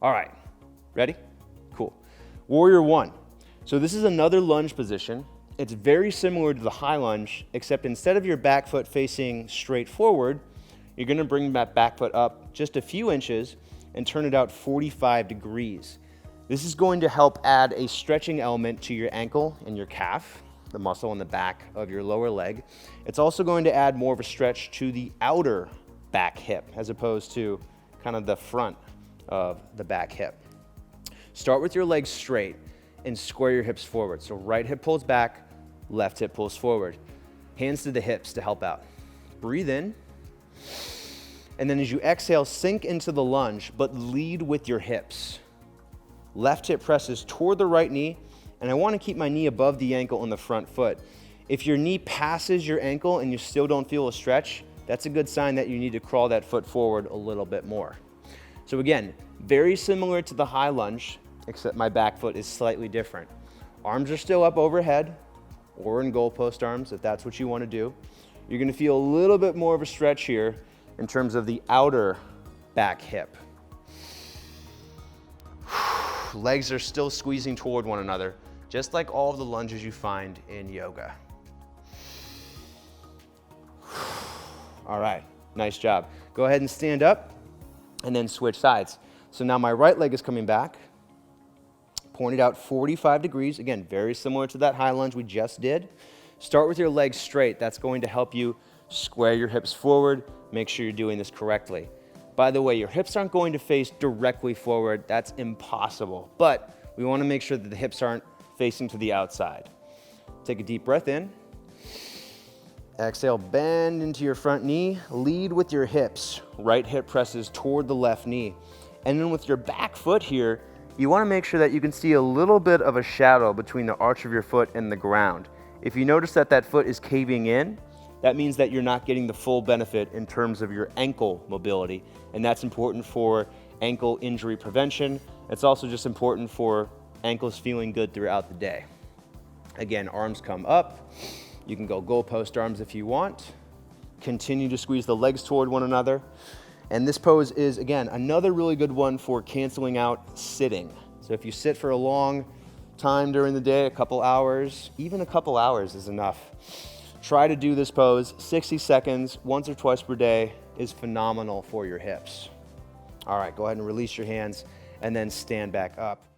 All right, ready? Cool. Warrior one. So this is another lunge position. It's very similar to the high lunge, except instead of your back foot facing straight forward, you're gonna bring that back foot up just a few inches and turn it out 45 degrees. This is going to help add a stretching element to your ankle and your calf, the muscle in the back of your lower leg. It's also going to add more of a stretch to the outer back hip as opposed to kind of the front of the back hip. Start with your legs straight and square your hips forward. So right hip pulls back, left hip pulls forward. Hands to the hips to help out. Breathe in. And then as you exhale, sink into the lunge, but lead with your hips. Left hip presses toward the right knee, and I want to keep my knee above the ankle on the front foot. If your knee passes your ankle and you still don't feel a stretch, that's a good sign that you need to crawl that foot forward a little bit more. So again, very similar to the high lunge, except my back foot is slightly different. Arms are still up overhead, or in goalpost arms, if that's what you want to do. You're going to feel a little bit more of a stretch here in terms of the outer back hip. Legs are still squeezing toward one another, just like all of the lunges you find in yoga. All right, nice job. Go ahead and stand up and then switch sides. So now my right leg is coming back, pointed out 45 degrees. Again, very similar to that high lunge we just did. Start with your legs straight. That's going to help you square your hips forward. Make sure you're doing this correctly. By the way, your hips aren't going to face directly forward. That's impossible. But we want to make sure that the hips aren't facing to the outside. Take a deep breath in. Exhale, bend into your front knee. Lead with your hips. Right hip presses toward the left knee. And then with your back foot here, you want to make sure that you can see a little bit of a shadow between the arch of your foot and the ground. If you notice that that foot is caving in, that means that you're not getting the full benefit in terms of your ankle mobility, and that's important for ankle injury prevention. It's also just important for ankles feeling good throughout the day. Again, arms come up. You can go goalpost arms if you want. Continue to squeeze the legs toward one another. And this pose is, again, another really good one for canceling out sitting. So if you sit for a long time during the day, a couple hours, even a couple hours is enough. Try to do this pose 60 seconds, once or twice per day is phenomenal for your hips. All right, go ahead and release your hands and then stand back up.